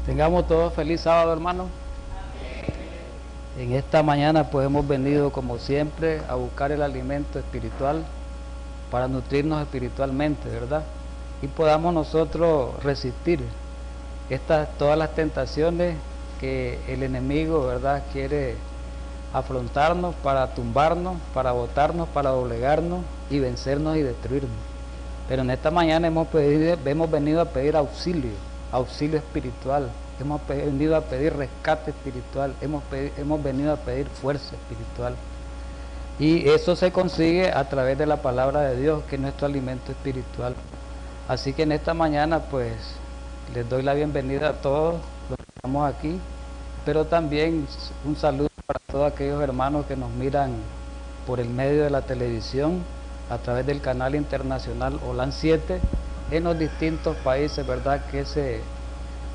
Tengamos todos feliz sábado, hermano. En esta mañana pues hemos venido como siempre a buscar el alimento espiritual para nutrirnos espiritualmente, ¿verdad? Y podamos nosotros resistir todas las tentaciones que el enemigo, ¿verdad?, quiere afrontarnos para tumbarnos, para botarnos, para doblegarnos y vencernos y destruirnos. Pero en esta mañana hemos venido a pedir auxilio espiritual, hemos venido a pedir rescate espiritual, hemos venido a pedir fuerza espiritual. Y eso se consigue a través de la palabra de Dios, que es nuestro alimento espiritual. Así que en esta mañana pues les doy la bienvenida a todos los que estamos aquí, pero también un saludo para todos aquellos hermanos que nos miran por el medio de la televisión, a través del canal internacional Holan 7, en los distintos países, ¿verdad?, que se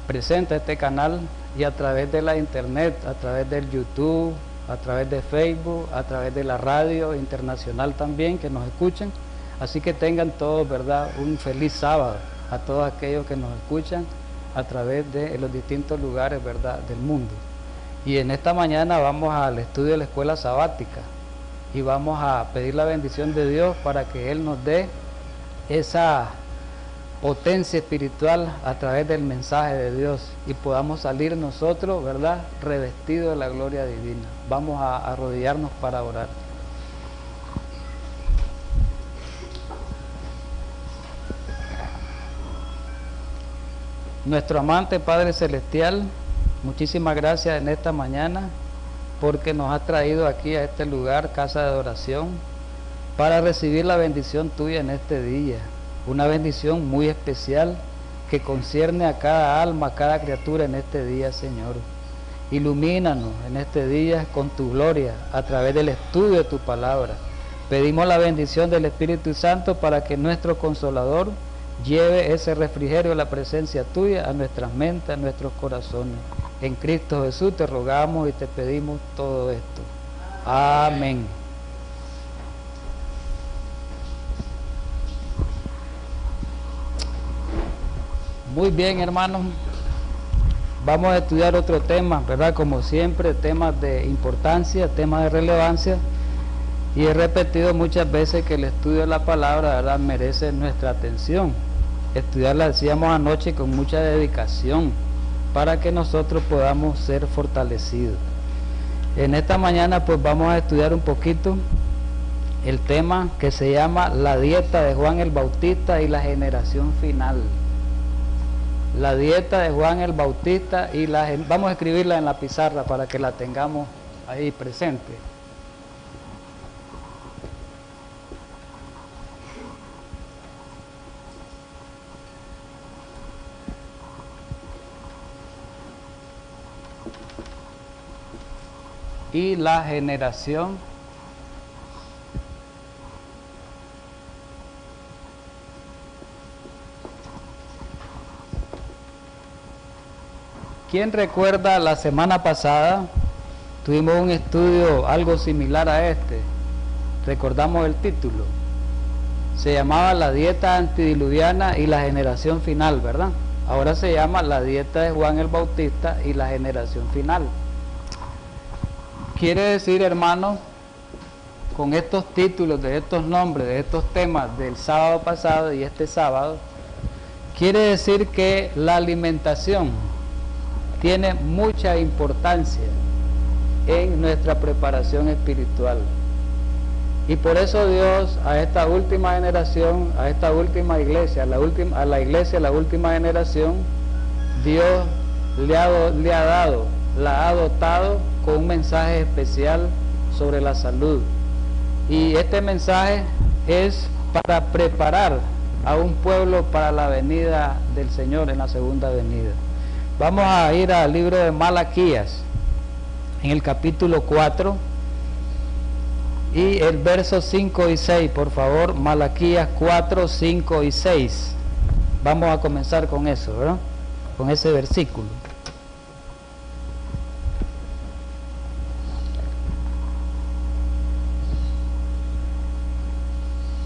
presenta este canal, y a través de la internet, a través del YouTube, a través de Facebook, a través de la radio internacional también, que nos escuchan. Así que tengan todos, ¿verdad?, un feliz sábado a todos aquellos que nos escuchan a través de los distintos lugares, ¿verdad?, del mundo. Y en esta mañana vamos al estudio de la escuela sabática y vamos a pedir la bendición de Dios para que Él nos dé esa potencia espiritual a través del mensaje de Dios y podamos salir nosotros, ¿verdad?, revestidos de la gloria divina. Vamos a arrodillarnos para orar. Nuestro amante Padre Celestial, muchísimas gracias en esta mañana porque nos has traído aquí a este lugar, casa de adoración, para recibir la bendición tuya en este día. Una bendición muy especial que concierne a cada alma, a cada criatura en este día, Señor. Ilumínanos en este día con tu gloria a través del estudio de tu palabra. Pedimos la bendición del Espíritu Santo para que nuestro Consolador lleve ese refrigerio de la presencia tuya a nuestras mentes, a nuestros corazones. En Cristo Jesús te rogamos y te pedimos todo esto. Amén. Muy bien, hermanos. Vamos a estudiar otro tema, ¿verdad? Como siempre, temas de importancia, temas de relevancia. Y he repetido muchas veces que el estudio de la palabra, ¿verdad?, merece nuestra atención. Estudiarla, decíamos anoche, con mucha dedicación, para que nosotros podamos ser fortalecidos. En esta mañana pues vamos a estudiar un poquito el tema que se llama la dieta de Juan el Bautista y la generación final. La dieta de Juan el Bautista y vamos a escribirla en la pizarra para que la tengamos ahí presente. Y la generación ¿Quién recuerda la semana pasada? Tuvimos un estudio algo similar a este. Recordamos el título. Se llamaba la dieta antidiluviana y la generación final, ¿verdad? Ahora se llama la dieta de Juan el Bautista y la generación final. Quiere decir, hermanos, con estos títulos, de estos nombres, de estos temas del sábado pasado y este sábado, quiere decir que la alimentación tiene mucha importancia en nuestra preparación espiritual. Y por eso Dios a esta última generación, a esta última iglesia, a la iglesia, la última generación, Dios la ha dotado con un mensaje especial sobre la salud. Y este mensaje es para preparar a un pueblo para la venida del Señor en la segunda venida. Vamos a ir al libro de Malaquías, en el capítulo 4, y el verso 5 y 6, por favor. Malaquías 4, 5 y 6. Vamos a comenzar con eso, ¿verdad? Con ese versículo.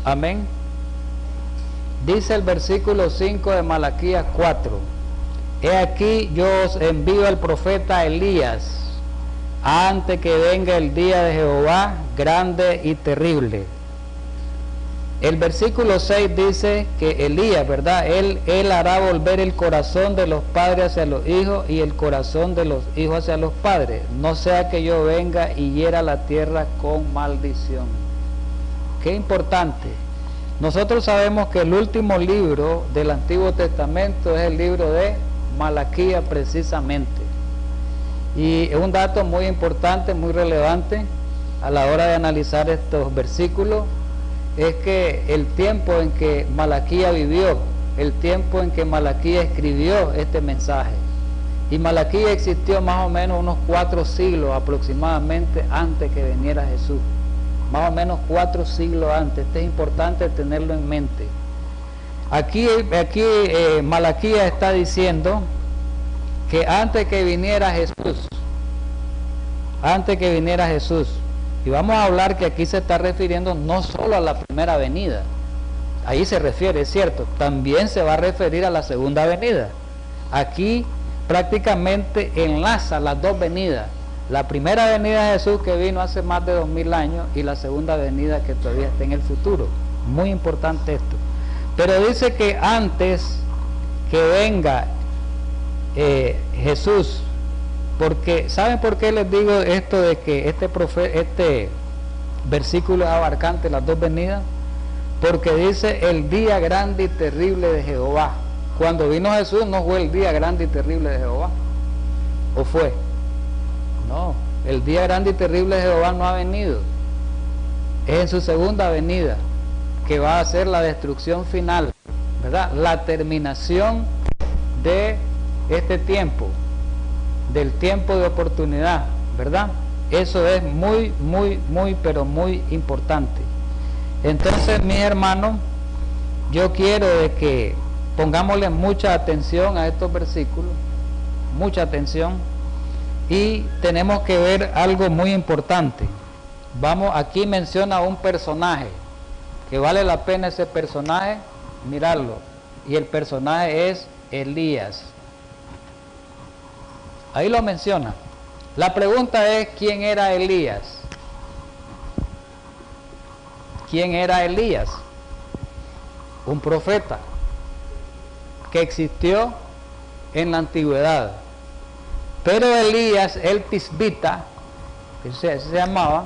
Amén. Dice el versículo 5 de Malaquías 4: he aquí yo os envío al profeta Elías antes que venga el día de Jehová grande y terrible. El versículo 6 dice que Elías, ¿verdad? Él hará volver el corazón de los padres hacia los hijos y el corazón de los hijos hacia los padres, no sea que yo venga y hiera la tierra con maldición. Qué importante. Nosotros sabemos que el último libro del Antiguo Testamento es el libro de Malaquías precisamente. Y es un dato muy importante, muy relevante a la hora de analizar estos versículos, es que el tiempo en que Malaquías vivió, el tiempo en que Malaquías escribió este mensaje, y Malaquías existió más o menos unos 4 siglos aproximadamente antes que viniera Jesús, más o menos 4 siglos antes. Esto es importante tenerlo en mente. Aquí Malaquías está diciendo que antes que viniera Jesús, y vamos a hablar que aquí se está refiriendo no solo a la primera venida, ahí se refiere, es cierto, también se va a referir a la segunda venida. Aquí prácticamente enlaza las dos venidas, la primera venida de Jesús que vino hace más de 2000 años y la segunda venida que todavía está en el futuro. Muy importante esto. Pero dice que antes que venga Jesús, porque ¿saben por qué les digo esto de que este versículo es abarcante las dos venidas? Porque dice el día grande y terrible de Jehová. Cuando vino Jesús no fue el día grande y terrible de Jehová, ¿o fue? No, el día grande y terrible de Jehová no ha venido. Es en su segunda venida que va a ser la destrucción final, ¿verdad? La terminación de este tiempo, del tiempo de oportunidad, ¿verdad? Eso es muy, pero muy importante. Entonces, mis hermanos, yo quiero de que pongámosle mucha atención a estos versículos, mucha atención, y tenemos que ver algo muy importante. Aquí menciona un personaje, que vale la pena ese personaje mirarlo, y el personaje es Elías. Ahí lo menciona. La pregunta es, ¿quién era Elías? ¿Quién era Elías? Un profeta que existió en la antigüedad. Pero Elías, el tisbita, que se llamaba,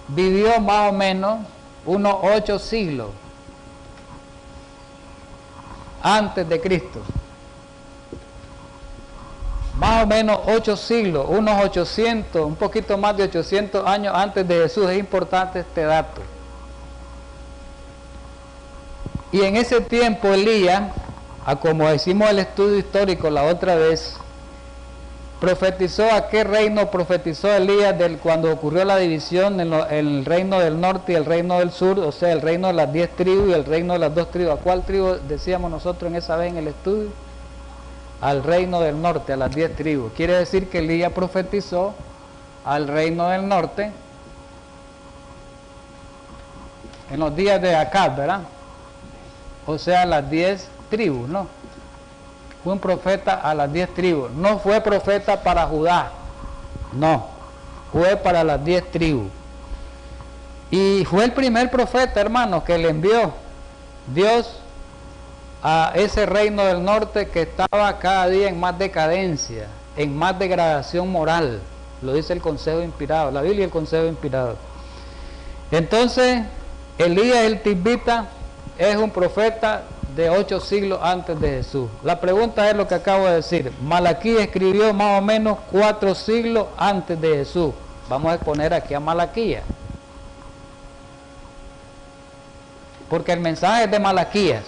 vivió más o menos unos 8 siglos antes de Cristo. Más o menos 8 siglos, unos 800, un poquito más de 800 años antes de Jesús. Es importante este dato. Y en ese tiempo Elías, como hicimos el estudio histórico la otra vez, profetizó. ¿A qué reino profetizó Elías cuando ocurrió la división en el reino del norte y el reino del sur? O sea, el reino de las 10 tribus y el reino de las 2 tribus. ¿A cuál tribu decíamos nosotros en esa vez en el estudio? Al reino del norte, a las 10 tribus. Quiere decir que Elías profetizó al reino del norte en los días de Acab, ¿verdad? O sea, las 10 tribus, ¿no? Fue un profeta a las 10 tribus. No fue profeta para Judá, no, fue para las 10 tribus. Y fue el primer profeta, hermanos, que le envió Dios a ese reino del norte que estaba cada día en más decadencia, en más degradación moral. Lo dice el consejo inspirado, la Biblia y el consejo inspirado. Entonces, Elías el tisbita es un profeta de 8 siglos antes de Jesús. La pregunta es lo que acabo de decir. Malaquías escribió más o menos 4 siglos antes de Jesús. Vamos a exponer aquí a Malaquías, porque el mensaje es de Malaquías.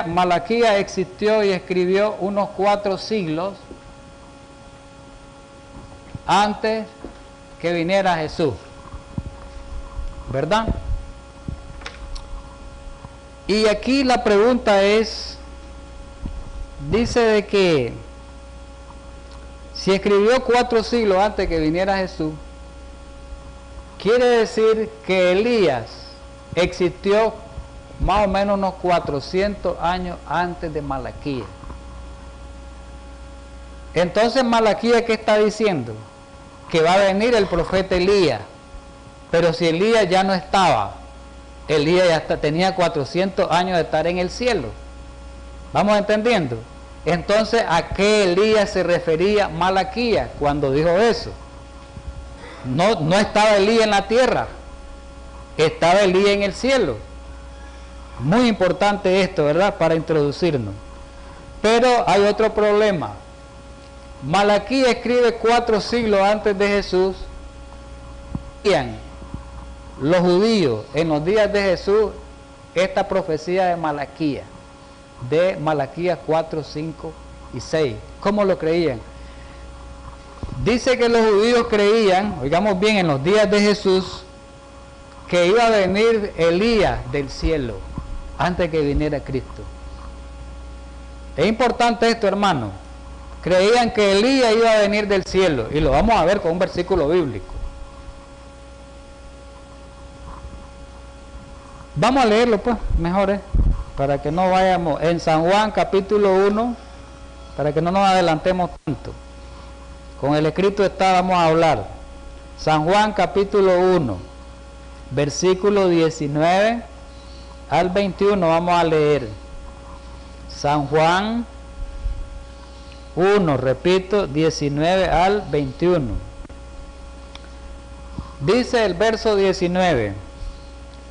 Malaquías existió y escribió unos 4 siglos antes que viniera Jesús, ¿verdad? Y aquí la pregunta es, dice de que si escribió 4 siglos antes que viniera Jesús, quiere decir que Elías existió más o menos unos 400 años antes de Malaquías. Entonces Malaquías, ¿qué está diciendo? Que va a venir el profeta Elías. Pero si Elías ya no estaba, Elías ya tenía 400 años de estar en el cielo. ¿Vamos entendiendo? Entonces, ¿a qué Elías se refería Malaquías cuando dijo eso? No estaba Elías en la tierra, estaba Elías en el cielo. Muy importante esto, ¿verdad? Para introducirnos. Pero hay otro problema. Malaquías escribe 4 siglos antes de Jesús. Los judíos en los días de Jesús esta profecía de Malaquías 4, 5 y 6. ¿Cómo lo creían? Dice que los judíos creían, oigamos bien, en los días de Jesús, que iba a venir Elías del cielo antes que viniera Cristo. Es importante esto, hermano. Creían que Elías iba a venir del cielo, y lo vamos a ver con un versículo bíblico. Vamos a leerlo pues, mejor para que no vayamos en San Juan capítulo 1, para que no nos adelantemos tanto. Con el escrito está, vamos a hablar. San Juan capítulo 1, versículo 19 al 21, vamos a leer. San Juan 1, repito, 19 al 21. Dice el verso 19: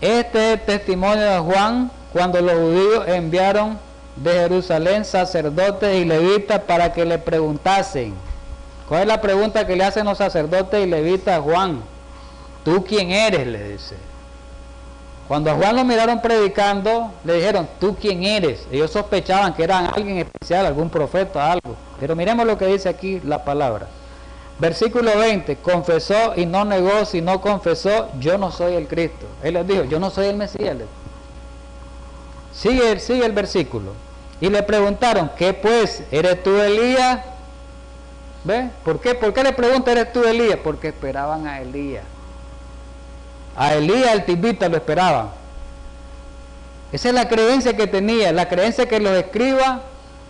este es el testimonio de Juan cuando los judíos enviaron de Jerusalén sacerdotes y levitas para que le preguntasen. ¿Cuál es la pregunta que le hacen los sacerdotes y levitas a Juan? ¿Tú quién eres?, le dice. Cuando a Juan lo miraron predicando, le dijeron, ¿tú quién eres? Ellos sospechaban que era alguien especial, algún profeta, algo. Pero miremos lo que dice aquí la palabra. Versículo 20, confesó y no negó, sino confesó, yo no soy el Cristo. Él les dijo, yo no soy el Mesías. Sigue el versículo. Y le preguntaron, ¿qué pues? ¿Eres tú Elías? ¿Ve? ¿Por qué? ¿Por qué le pregunta, ¿eres tú Elías? Porque esperaban a Elías. A Elías el tibita lo esperaban. Esa es la creencia que tenía, la creencia que los escribas,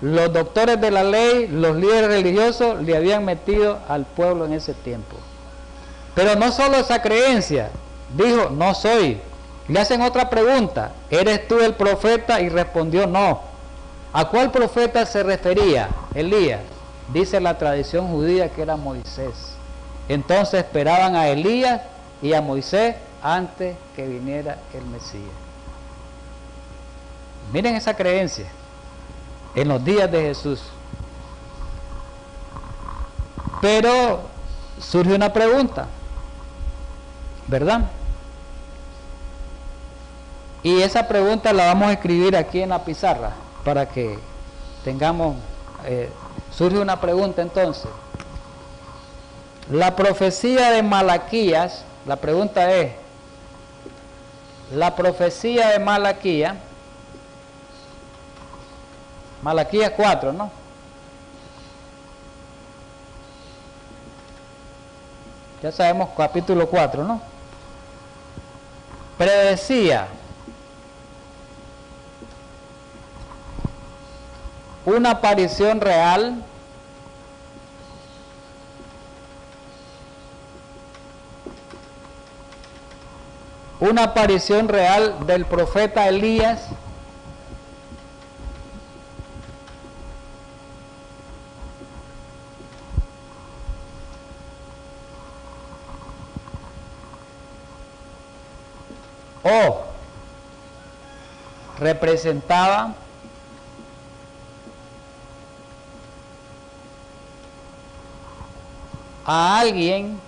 los doctores de la ley, los líderes religiosos le habían metido al pueblo en ese tiempo. Pero no solo esa creencia, dijo, no soy. Le hacen otra pregunta, ¿eres tú el profeta? Y respondió, no. ¿A cuál profeta se refería Elías? Dice la tradición judía que era Moisés. Entonces esperaban a Elías y a Moisés antes que viniera el Mesías. Miren esa creencia en los días de Jesús. Pero surge una pregunta, ¿verdad? Y esa pregunta la vamos a escribir aquí en la pizarra para que tengamos, surge una pregunta entonces. La profecía de Malaquías, la pregunta es, la profecía de Malaquías 4, ¿no? Ya sabemos, capítulo 4, ¿no? Predecía una aparición real del profeta Elías o representaba a alguien,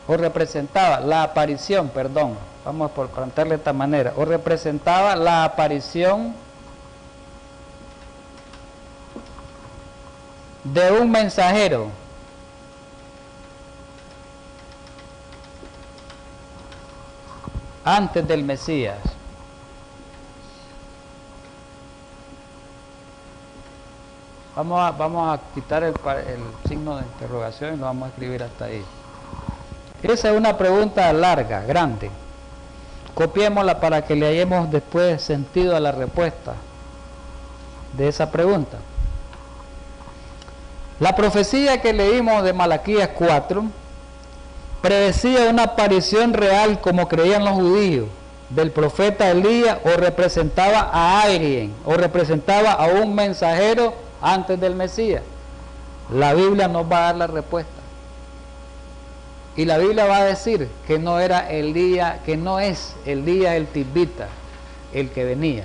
o representaba la aparición, perdón, vamos por plantearle de esta manera, o representaba la aparición de un mensajero antes del Mesías. Vamos a quitar el signo de interrogación y lo vamos a escribir hasta ahí. Esa es una pregunta larga, grande. Copiémosla para que le hayamos después sentido a la respuesta de esa pregunta. La profecía que leímos de Malaquías 4 predecía una aparición real, como creían los judíos, del profeta Elías, o representaba a alguien, o representaba a un mensajero antes del Mesías. La Biblia nos va a dar la respuesta. Y la Biblia va a decir que no era Elías, que no es Elías el Tisbita el que venía.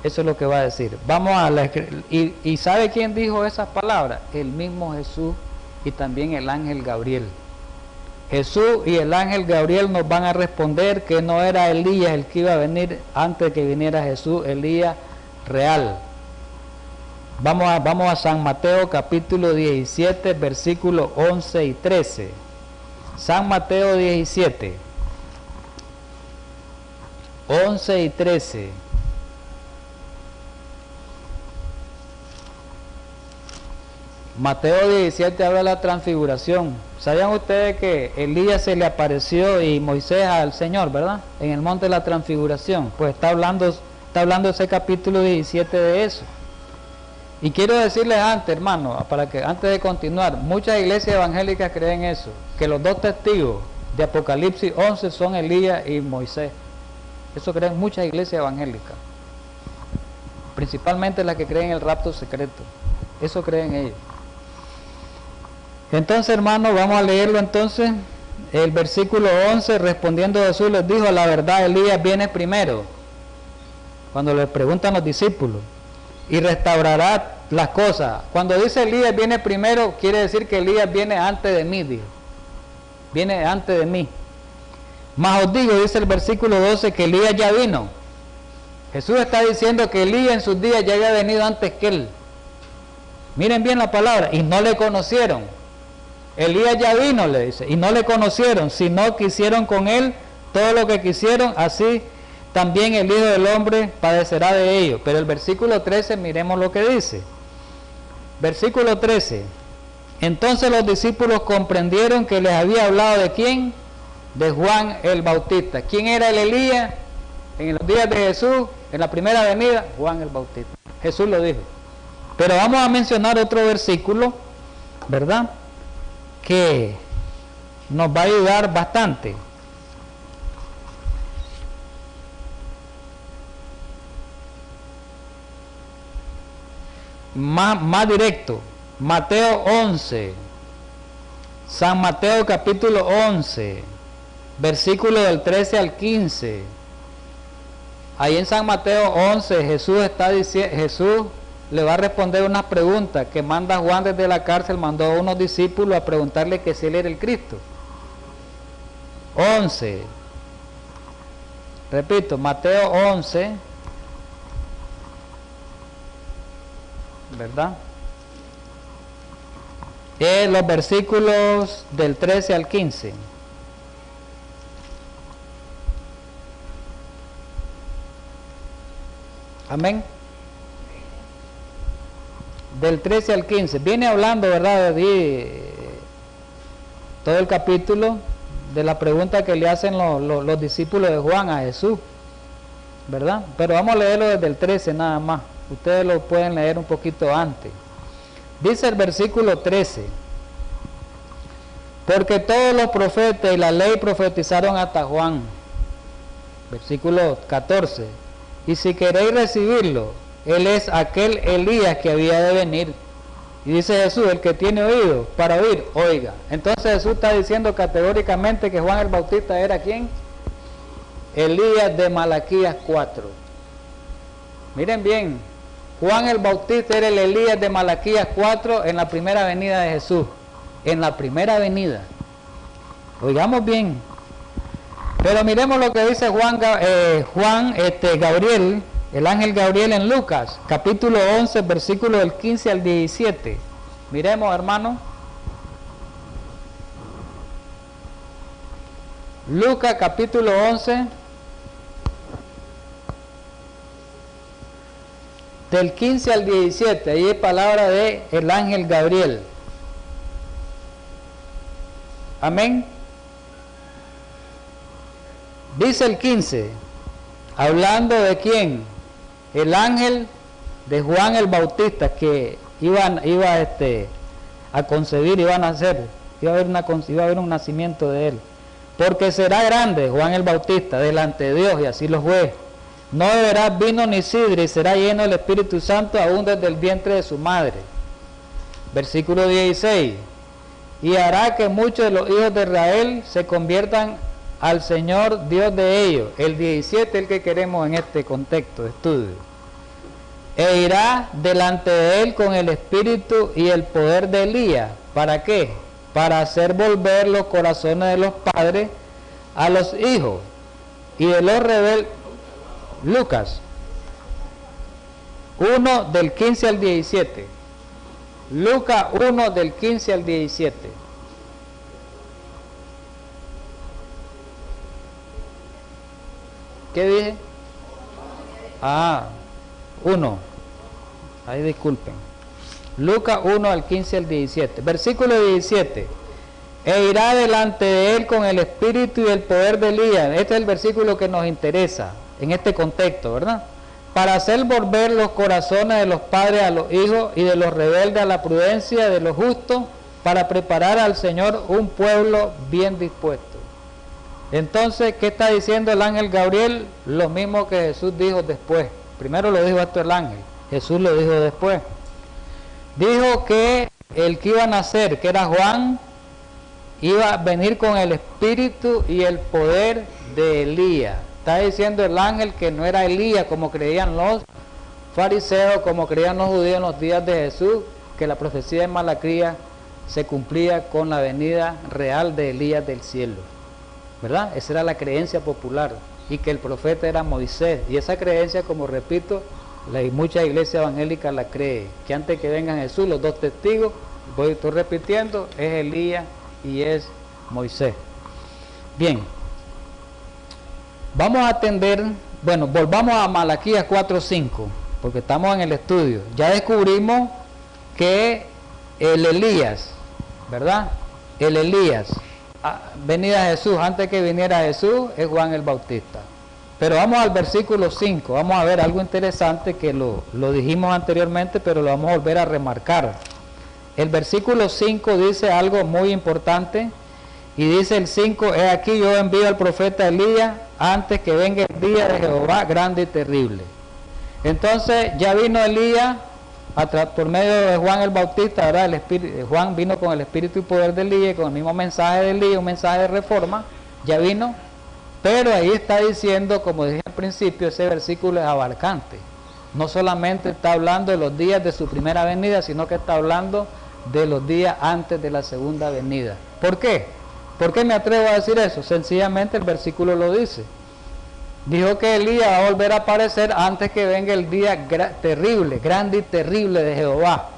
Eso es lo que va a decir. Vamos a la, y ¿sabe quién dijo esas palabras? El mismo Jesús y también el ángel Gabriel. Jesús y el ángel Gabriel nos van a responder que no era Elías el que iba a venir antes de que viniera Jesús, Elías real. Vamos a San Mateo capítulo 17, versículos 11 y 13. San Mateo 17, 11 y 13. Mateo 17 habla de la transfiguración. ¿Sabían ustedes que Elías se le apareció y Moisés al Señor, verdad? En el monte de la transfiguración. Pues está hablando ese capítulo 17 de eso. Y quiero decirles antes, hermano, para que antes de continuar, muchas iglesias evangélicas creen eso, que los dos testigos de Apocalipsis 11 son Elías y Moisés. Eso creen muchas iglesias evangélicas, principalmente las que creen el rapto secreto. Eso creen ellos. Entonces, hermano, vamos a leerlo entonces. El versículo 11, respondiendo Jesús les dijo: la verdad, Elías viene primero, cuando le preguntan los discípulos, y restaurará las cosas. Cuando dice Elías viene primero, quiere decir que Elías viene antes de mí, dijo. Viene antes de mí. Mas os digo, dice el versículo 12, que Elías ya vino. Jesús está diciendo que Elías en sus días ya había venido antes que él. Miren bien la palabra, y no le conocieron. Elías ya vino, le dice, y no le conocieron, sino que hicieron con él todo lo que quisieron, así también el Hijo del Hombre padecerá de ellos. Pero el versículo 13, miremos lo que dice. Versículo 13. Entonces los discípulos comprendieron que les había hablado ¿de quién? De Juan el Bautista. ¿Quién era el Elías en los días de Jesús, en la primera venida? Juan el Bautista. Jesús lo dijo. Pero vamos a mencionar otro versículo, ¿verdad?, que nos va a ayudar bastante. Más directo. Mateo 11. San Mateo capítulo 11, versículo del 13 al 15. Ahí en San Mateo 11 Jesús le va a responder unas preguntas que manda Juan desde la cárcel, mandó a unos discípulos a preguntarle que si él era el Cristo. 11. Repito, Mateo 11, ¿verdad? Los versículos del 13 al 15. Amén. Del 13 al 15. Viene hablando, ¿verdad?, todo el capítulo de la pregunta que le hacen los discípulos de Juan a Jesús, ¿verdad? Pero vamos a leerlo desde el 13 nada más. Ustedes lo pueden leer un poquito antes. Dice el versículo 13: porque todos los profetas y la ley profetizaron hasta Juan. Versículo 14: y si queréis recibirlo, él es aquel Elías que había de venir. Y dice Jesús: el que tiene oído para oír, oiga. Entonces Jesús está diciendo categóricamente que Juan el Bautista era ¿quién? Elías de Malaquías 4. Miren bien, Juan el Bautista era el Elías de Malaquías 4 en la primera venida de Jesús. En la primera venida. Oigamos bien. Pero miremos lo que dice Gabriel, el ángel Gabriel, en Lucas, capítulo 11, versículo del 15 al 17. Miremos, hermano. Lucas, capítulo 11, del 15 al 17. Ahí hay palabra de el ángel Gabriel. Amén. Dice el 15, hablando de quién, el ángel de Juan el Bautista, que iba a concebir, iba a nacer, iba a haber un nacimiento de él, porque será grande Juan el Bautista delante de Dios, y así lo fue. No beberá vino ni sidra, y será lleno del Espíritu Santo aún desde el vientre de su madre. Versículo 16, y hará que muchos de los hijos de Israel se conviertan al Señor Dios de ellos. El 17 el que queremos en este contexto de estudio. E irá delante de él con el espíritu y el poder de Elías. ¿Para qué? Para hacer volver los corazones de los padres a los hijos y de los rebeldes. Lucas 1 del 15 al 17. Lucas 1 del 15 al 17. ¿Qué dije? 1. Ahí disculpen. Lucas 1 al 15 al 17. Versículo 17. E irá delante de él con el espíritu y el poder de Elías. Este es el versículo que nos interesa en este contexto, ¿verdad? Para hacer volver los corazones de los padres a los hijos y de los rebeldes a la prudencia de los justos, para preparar al Señor un pueblo bien dispuesto. Entonces, ¿qué está diciendo el ángel Gabriel? Lo mismo que Jesús dijo después. Primero lo dijo esto el ángel, Jesús lo dijo después. Dijo que el que iba a nacer, que era Juan, iba a venir con el espíritu y el poder de Elías. Está diciendo el ángel que no era Elías como creían los fariseos, como creían los judíos en los días de Jesús, que la profecía de Malaquías se cumplía con la venida real de Elías del cielo, ¿verdad? Esa era la creencia popular, y que el profeta era Moisés, y esa creencia, como repito, muchas iglesias evangélicas la creen, que antes que venga Jesús, los dos testigos, estoy repitiendo, es Elías y es Moisés. Bien, vamos a atender, bueno, volvamos a Malaquías 4:5, porque estamos en el estudio. Ya descubrimos que el Elías, ¿verdad? El Elías, venida Jesús, antes que viniera Jesús, es Juan el Bautista. Pero vamos al versículo 5, vamos a ver algo interesante que lo dijimos anteriormente, pero lo vamos a volver a remarcar. El versículo 5 dice algo muy importante, y dice el 5, he aquí yo envío al profeta Elías antes que venga el día de Jehová grande y terrible. Entonces ya vino Elías por medio de Juan el Bautista, ¿verdad? Juan vino con el espíritu y poder de Elías, con el mismo mensaje de Elías, un mensaje de reforma, ya vino, pero ahí está diciendo, como dije al principio, ese versículo es abarcante. No solamente está hablando de los días de su primera venida, sino que está hablando de los días antes de la segunda venida. ¿Por qué? ¿Por qué me atrevo a decir eso? Sencillamente el versículo lo dice. Dijo que Elías va a volver a aparecer antes que venga el día terrible, grande y terrible de Jehová.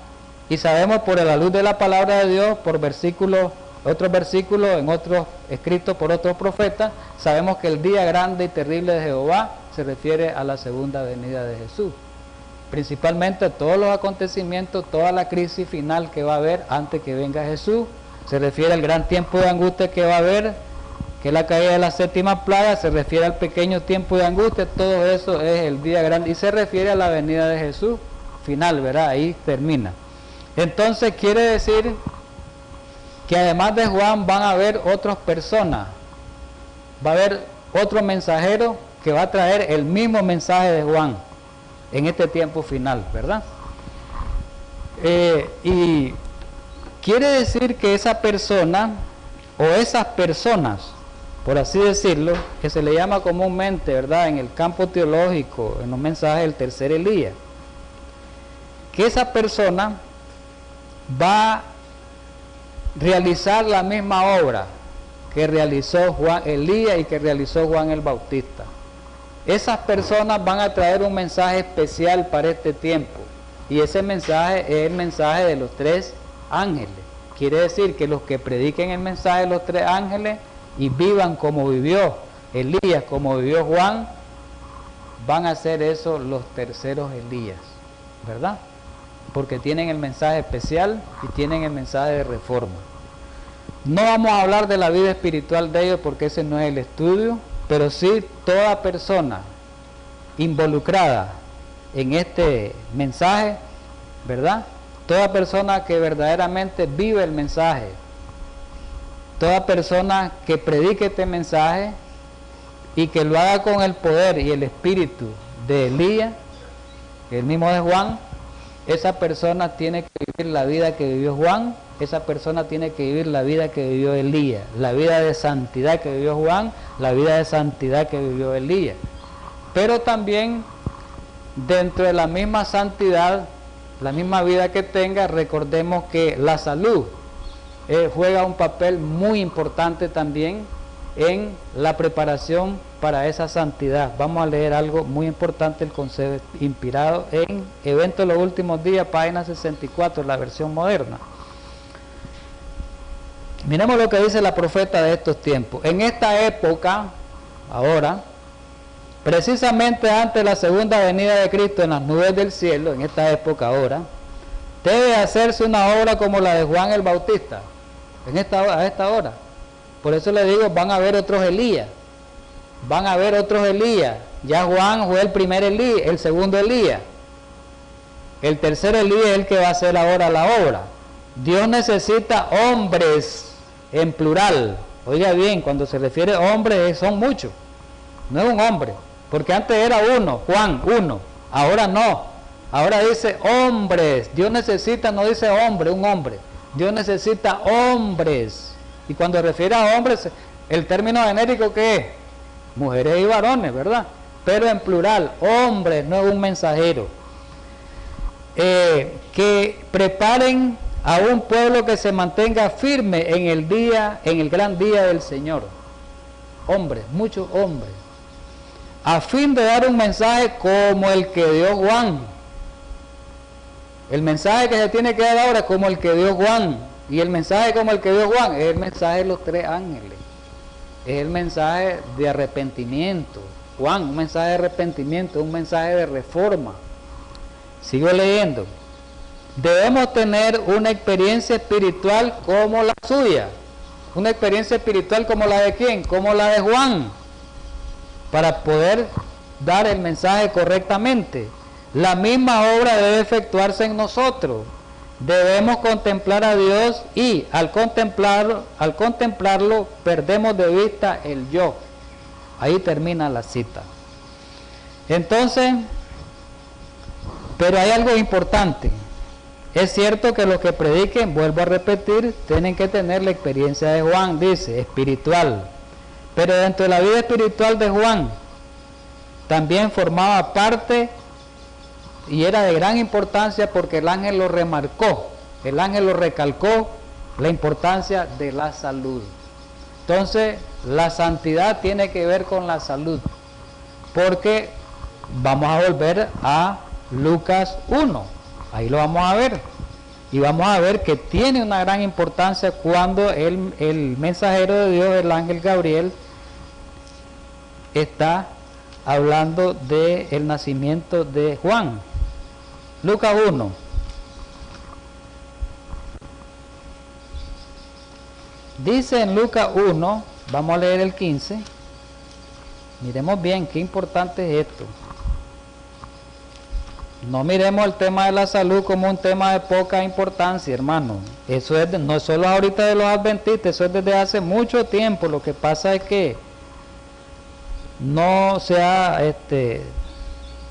Y sabemos por la luz de la palabra de Dios, por otros versículos, en otros escritos por otros profetas, sabemos que el día grande y terrible de Jehová se refiere a la segunda venida de Jesús. Principalmente todos los acontecimientos, toda la crisis final que va a haber antes que venga Jesús, se refiere al gran tiempo de angustia que va a haber, que es la caída de la séptima plaga, se refiere al pequeño tiempo de angustia, todo eso es el día grande, y se refiere a la venida de Jesús final, ¿verdad? Ahí termina. Entonces quiere decir que además de Juan van a haber otras personas, va a haber otro mensajero que va a traer el mismo mensaje de Juan en este tiempo final, ¿verdad? Y quiere decir que esa persona, o esas personas, por así decirlo, que se le llama comúnmente, ¿verdad?, en el campo teológico, en los mensajes del tercer Elías, que esa persona va a realizar la misma obra que realizó Elías y que realizó Juan el Bautista. Esas personas van a traer un mensaje especial para este tiempo, y ese mensaje es el mensaje de los tres ángeles. Quiere decir que los que prediquen el mensaje de los tres ángeles y vivan como vivió Elías, como vivió Juan, van a ser esos los terceros Elías, ¿verdad? Porque tienen el mensaje especial y tienen el mensaje de reforma. No vamos a hablar de la vida espiritual de ellos porque ese no es el estudio, pero sí toda persona involucrada en este mensaje, ¿verdad? Toda persona que verdaderamente vive el mensaje, toda persona que predique este mensaje y que lo haga con el poder y el espíritu de Elías, el mismo de Juan, esa persona tiene que vivir la vida que vivió Juan, esa persona tiene que vivir la vida que vivió Elías, la vida de santidad que vivió Juan, la vida de santidad que vivió Elías. Pero también dentro de la misma santidad, la misma vida que tenga, recordemos que la salud juega un papel muy importante también en la preparación para esa santidad. Vamos a leer algo muy importante, el consejo inspirado en Eventos de los Últimos Días, página 64, la versión moderna. Miremos lo que dice la profeta de estos tiempos. En esta época, ahora, precisamente antes de la segunda venida de Cristo en las nubes del cielo, en esta época ahora, debe hacerse una obra como la de Juan el Bautista, a esta hora. Por eso le digo, van a haber otros Elías, van a haber otros Elías. Ya Juan fue el primer Elías, el segundo Elías, el tercer Elías es el que va a hacer ahora la obra. Dios necesita hombres en plural. Oiga bien, cuando se refiere a hombres son muchos, no es un hombre, porque antes era uno, Juan, uno, ahora no, ahora dice hombres. Dios necesita, no dice hombre, un hombre, Dios necesita hombres. Y cuando refiere a hombres, el término genérico que es mujeres y varones, ¿verdad? Pero en plural, hombres, no es un mensajero. Que preparen a un pueblo que se mantenga firme en el día, en el gran día del Señor. Hombres, muchos hombres, a fin de dar un mensaje como el que dio Juan. El mensaje que se tiene que dar ahora es como el que dio Juan. Y el mensaje como el que dio Juan es el mensaje de los tres ángeles, es el mensaje de arrepentimiento. Juan, un mensaje de arrepentimiento, un mensaje de reforma. Sigo leyendo. Debemos tener una experiencia espiritual como la suya. Una experiencia espiritual como la de ¿quién? Como la de Juan, para poder dar el mensaje correctamente. La misma obra debe efectuarse en nosotros. Debemos contemplar a Dios y al contemplarlo perdemos de vista el yo. Ahí termina la cita. Entonces, pero hay algo importante. Es cierto que los que prediquen, vuelvo a repetir, tienen que tener la experiencia de Juan, dice, espiritual. Pero dentro de la vida espiritual de Juan, también formaba parte y era de gran importancia, porque el ángel lo remarcó, el ángel lo recalcó, la importancia de la salud. Entonces, la santidad tiene que ver con la salud, porque vamos a volver a Lucas 1, ahí lo vamos a ver, y vamos a ver que tiene una gran importancia cuando el mensajero de Dios, el ángel Gabriel, está hablando del nacimiento de Juan. Lucas 1. Dice en Lucas 1, vamos a leer el 15. Miremos bien, qué importante es esto. No miremos el tema de la salud como un tema de poca importancia, hermano. Eso es no es solo ahorita de los adventistas, eso es desde hace mucho tiempo. Lo que pasa es que no se ha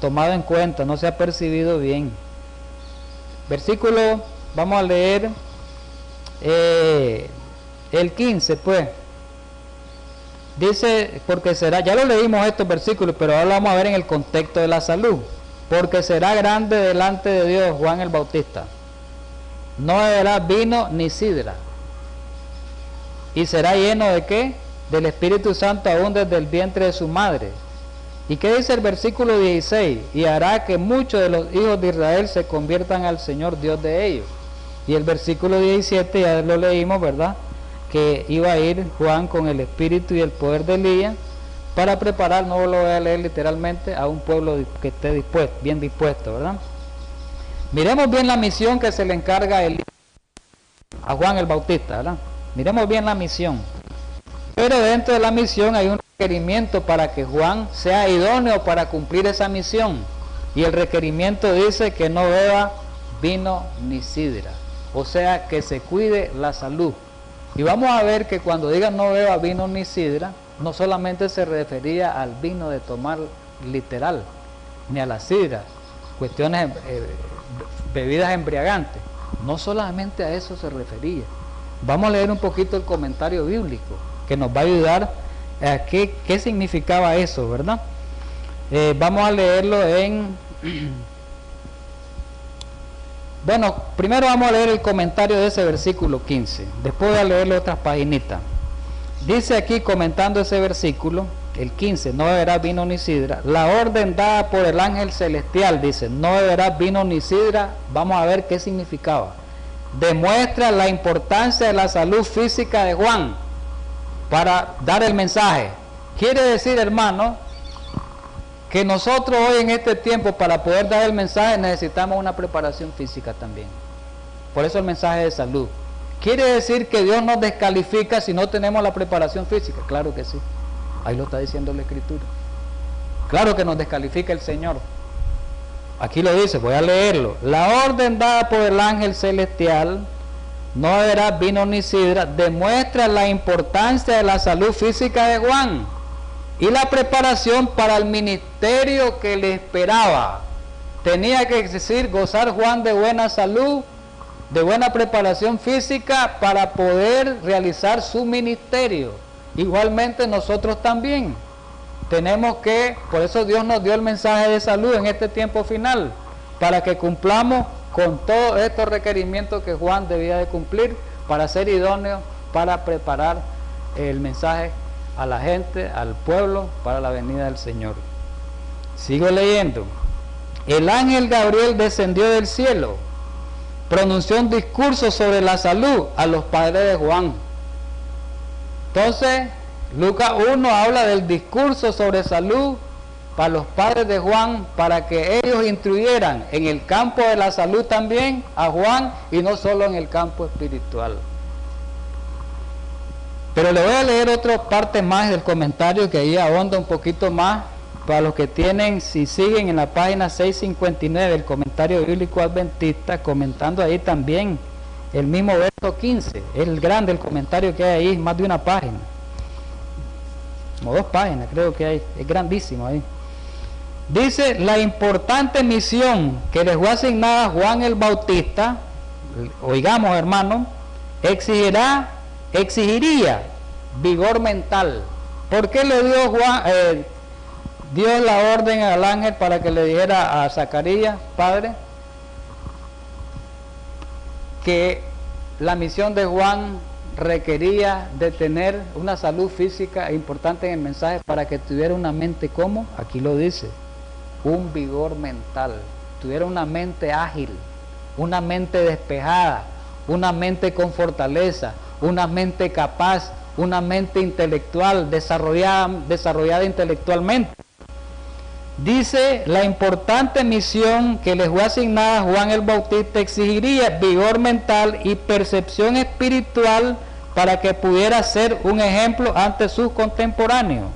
tomado en cuenta, no se ha percibido bien. Versículo, vamos a leer el 15, pues. Dice, porque será, ya lo leímos estos versículos, pero ahora lo vamos a ver en el contexto de la salud. Porque será grande delante de Dios Juan el Bautista. No beberá vino ni sidra. Y será lleno de ¿qué? Del Espíritu Santo aún desde el vientre de su madre. ¿Y qué dice el versículo 16? Y hará que muchos de los hijos de Israel se conviertan al Señor Dios de ellos. Y el versículo 17, ya lo leímos, ¿verdad? Que iba a ir Juan con el espíritu y el poder de Elías para preparar, no lo voy a leer literalmente, a un pueblo que esté dispuesto, bien dispuesto, ¿verdad? Miremos bien la misión que se le encarga a Juan el Bautista, ¿verdad? Miremos bien la misión. Pero dentro de la misión hay un requerimiento para que Juan sea idóneo para cumplir esa misión. Y el requerimiento dice que no beba vino ni sidra, o sea, que se cuide la salud. Y vamos a ver que cuando diga no beba vino ni sidra, no solamente se refería al vino de tomar literal, ni a la sidra, cuestiones, bebidas embriagantes. No solamente a eso se refería. Vamos a leer un poquito el comentario bíblico, que nos va a ayudar a qué significaba eso, ¿verdad? Vamos a leerlo en... Bueno, primero vamos a leer el comentario de ese versículo 15, después voy a leerle otras paginitas. Dice aquí, comentando ese versículo, el 15, no beberás vino ni sidra, la orden dada por el ángel celestial, dice, no beberás vino ni sidra, vamos a ver qué significaba. Demuestra la importancia de la salud física de Juan para dar el mensaje. Quiere decir, hermano, que nosotros hoy en este tiempo, para poder dar el mensaje, necesitamos una preparación física también. Por eso el mensaje de salud. ¿Quiere decir que Dios nos descalifica si no tenemos la preparación física? Claro que sí. Ahí lo está diciendo la Escritura. Claro que nos descalifica el Señor. Aquí lo dice, voy a leerlo. La orden dada por el ángel celestial, no beberás vino ni sidra, demuestra la importancia de la salud física de Juan y la preparación para el ministerio que le esperaba. Tenía que decir, gozar Juan de buena salud, de buena preparación física para poder realizar su ministerio. Igualmente nosotros también tenemos que, por eso Dios nos dio el mensaje de salud en este tiempo final, para que cumplamos con todos estos requerimientos que Juan debía de cumplir para ser idóneo, para preparar el mensaje a la gente, al pueblo, para la venida del Señor. Sigo leyendo. El ángel Gabriel descendió del cielo, pronunció un discurso sobre la salud a los padres de Juan. Entonces, Lucas 1 habla del discurso sobre salud para los padres de Juan, para que ellos instruyeran en el campo de la salud también a Juan, y no solo en el campo espiritual. Pero le voy a leer otra parte más del comentario que ahí ahonda un poquito más, para los que tienen, si siguen en la página 659, el comentario bíblico adventista, comentando ahí también el mismo verso 15, es el grande el comentario que hay ahí, más de una página, como 2 páginas creo que hay, es grandísimo ahí. Dice, la importante misión que le fue asignada a Juan el Bautista, oigamos hermano, exigiría vigor mental. ¿Por qué le dio Dios la orden al ángel para que le dijera a Zacarías, padre, que la misión de Juan requería de tener una salud física importante en el mensaje para que tuviera una mente como, aquí lo dice, un vigor mental, tuviera una mente ágil, una mente despejada, una mente con fortaleza, una mente capaz, una mente intelectual, desarrollada intelectualmente. Dice, la importante misión que les fue asignada a Juan el Bautista exigiría vigor mental y percepción espiritual para que pudiera ser un ejemplo ante sus contemporáneos.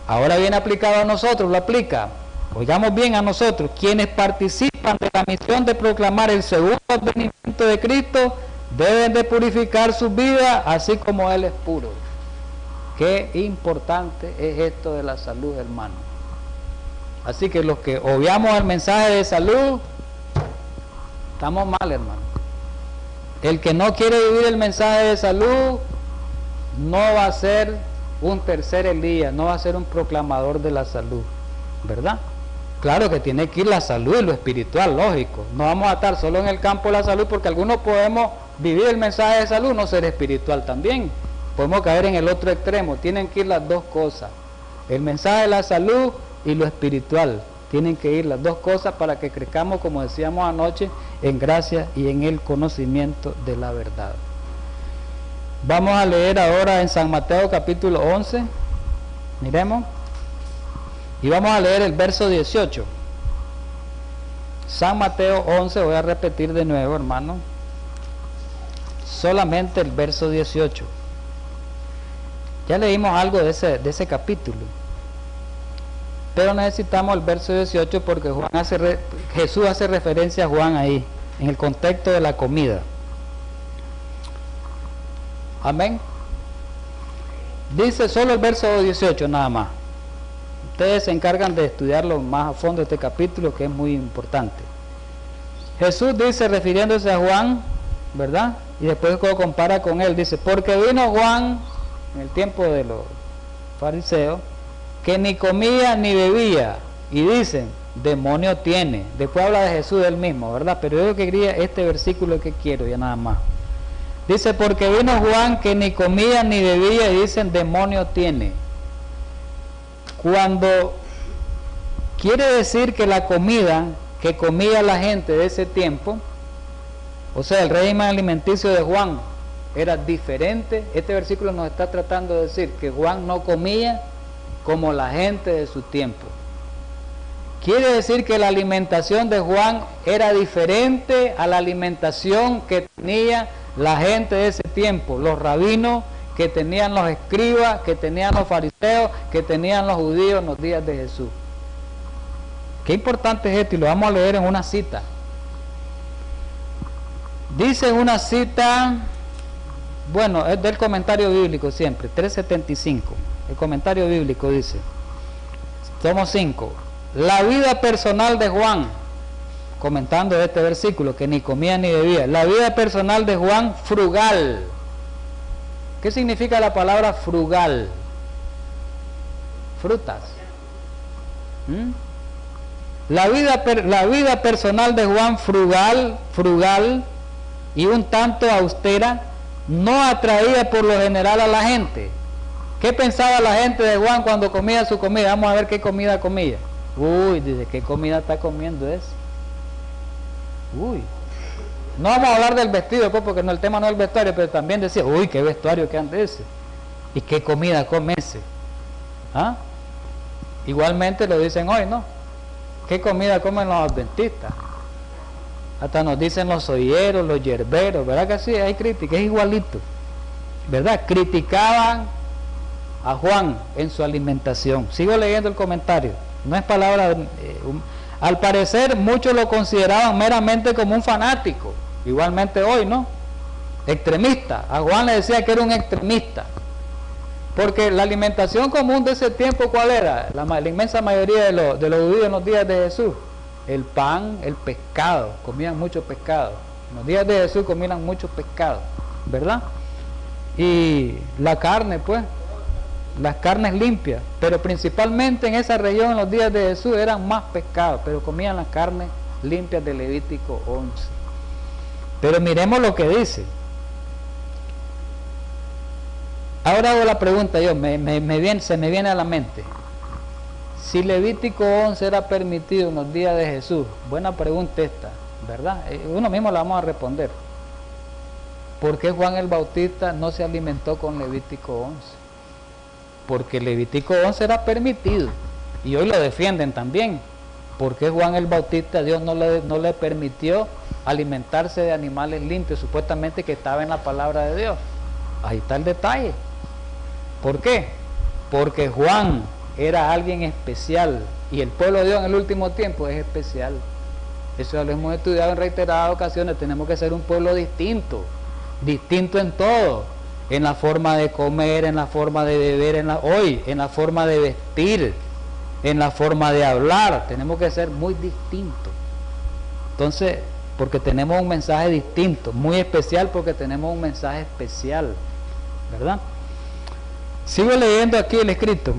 Ahora viene aplicado a nosotros, lo aplica. Oigamos bien a nosotros, quienes participan de la misión de proclamar el segundo advenimiento de Cristo, deben de purificar su vida así como Él es puro. Qué importante es esto de la salud, hermano. Así que los que obviamos el mensaje de salud, estamos mal, hermano. El que no quiere vivir el mensaje de salud, no va a ser un tercer Elías, no va a ser un proclamador de la salud, ¿verdad? Claro que tiene que ir la salud y lo espiritual, lógico. No vamos a estar solo en el campo de la salud, porque algunos podemos vivir el mensaje de salud, no ser espiritual también. Podemos caer en el otro extremo. Tienen que ir las dos cosas. El mensaje de la salud y lo espiritual. Tienen que ir las dos cosas para que crezcamos, como decíamos anoche, en gracia y en el conocimiento de la verdad. Vamos a leer ahora en San Mateo capítulo 11. Miremos. Y vamos a leer el verso 18. San Mateo 11, voy a repetir de nuevo, hermano. Solamente el verso 18. Ya leímos algo de ese capítulo, pero necesitamos el verso 18 porque Jesús hace referencia a Juan ahí, en el contexto de la comida. Amén. Dice solo el verso 18 nada más. Ustedes se encargan de estudiarlo más a fondo este capítulo, que es muy importante. Jesús dice, refiriéndose a Juan, ¿verdad? Y después lo compara con él, dice, porque vino Juan en el tiempo de los fariseos, que ni comía ni bebía, y dicen, demonio tiene. Después habla de Jesús él mismo, ¿verdad? Pero yo quería este versículo que quiero, ya nada más. Dice, porque vino Juan que ni comía ni bebía, y dicen, demonio tiene. Cuando quiere decir que la comida que comía la gente de ese tiempo, o sea, el régimen alimenticio de Juan era diferente, este versículo nos está tratando de decir que Juan no comía como la gente de su tiempo. Quiere decir que la alimentación de Juan era diferente a la alimentación que tenía la gente de ese tiempo, los rabinos que tenían los escribas, que tenían los fariseos, que tenían los judíos en los días de Jesús. Qué importante es esto, y lo vamos a leer en una cita. Dice una cita, bueno, es del comentario bíblico siempre, 375. El comentario bíblico dice, somos 5. La vida personal de Juan, comentando este versículo, que ni comía ni bebía. La vida personal de Juan, frugal. ¿Qué significa la palabra frugal? Frutas. La vida personal de Juan, frugal y un tanto austera, no atraía por lo general a la gente. ¿Qué pensaba la gente de Juan cuando comía su comida? Vamos a ver qué comida comía. Uy, dice, ¿qué comida está comiendo ese? Uy, no vamos a hablar del vestido, pues, porque no, el tema no es el vestuario, pero también decía, uy, qué vestuario que anda ese, y qué comida come ese. ¿Ah? Igualmente lo dicen hoy, ¿no? ¿Qué comida comen los adventistas? Hasta nos dicen los soyeros, los yerberos, ¿verdad que sí? Hay crítica, es igualito, ¿verdad? Criticaban a Juan en su alimentación. Sigo leyendo el comentario, no es palabra... Al parecer muchos lo consideraban meramente como un fanático, igualmente hoy, ¿no? Extremista. A Juan le decía que era un extremista, porque la alimentación común de ese tiempo, ¿cuál era? La inmensa mayoría de los judíos en los días de Jesús, el pan, el pescado, comían mucho pescado. En los días de Jesús comían mucho pescado, ¿verdad? Y la carne, pues, las carnes limpias, pero principalmente en esa región en los días de Jesús eran más pescados, pero comían las carnes limpias de Levítico 11. Pero miremos lo que dice. Ahora hago la pregunta yo, se me viene a la mente. Si Levítico 11 era permitido en los días de Jesús, buena pregunta esta, ¿verdad? Uno mismo la vamos a responder. ¿Por qué Juan el Bautista no se alimentó con Levítico 11? Porque Levítico 11 era permitido, y hoy lo defienden también. ¿Por qué Juan el Bautista, Dios no le permitió alimentarse de animales limpios, supuestamente que estaba en la palabra de Dios? Ahí está el detalle. ¿Por qué? Porque Juan era alguien especial, y el pueblo de Dios en el último tiempo es especial. Eso ya lo hemos estudiado en reiteradas ocasiones. Tenemos que ser un pueblo distinto en todo, en la forma de comer, en la forma de beber, en la forma de vestir, en la forma de hablar. Tenemos que ser muy distintos. Entonces, porque tenemos un mensaje distinto, muy especial, porque tenemos un mensaje especial, ¿verdad? Sigo leyendo aquí el escrito.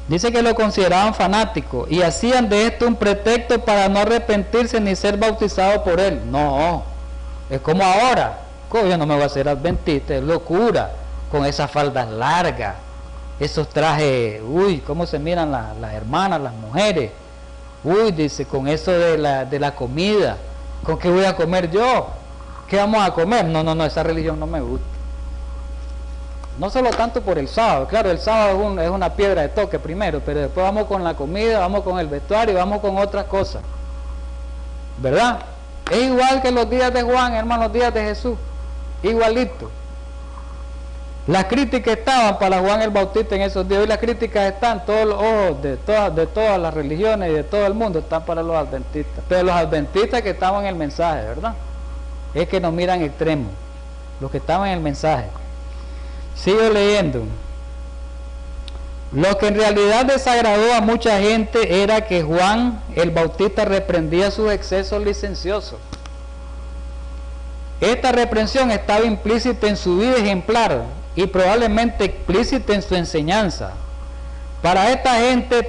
Dice que lo consideraban fanático y hacían de esto un pretexto para no arrepentirse ni ser bautizado por él. No, es como ahora. Yo no me voy a hacer adventista, es locura, con esas faldas largas, esos trajes, uy, cómo se miran las hermanas, las mujeres, uy, dice, con eso de la comida, ¿con qué voy a comer yo? ¿Qué vamos a comer? No, esa religión no me gusta. No solo tanto por el sábado, claro, el sábado es una piedra de toque primero, pero después vamos con la comida, vamos con el vestuario, vamos con otras cosas, ¿verdad? Es igual que los días de Juan, hermano, los días de Igualito. Las críticas estaban para Juan el Bautista en esos días, y las críticas están, todos los ojos de todas las religiones y de todo el mundo están para los adventistas. Pero los adventistas que estaban en el mensaje, ¿verdad? Es que nos miran extremos, los que estaban en el mensaje. Sigo leyendo. Lo que en realidad desagradó a mucha gente era que Juan el Bautista reprendía sus excesos licenciosos. Esta reprensión estaba implícita en su vida ejemplar y probablemente explícita en su enseñanza. Para esta gente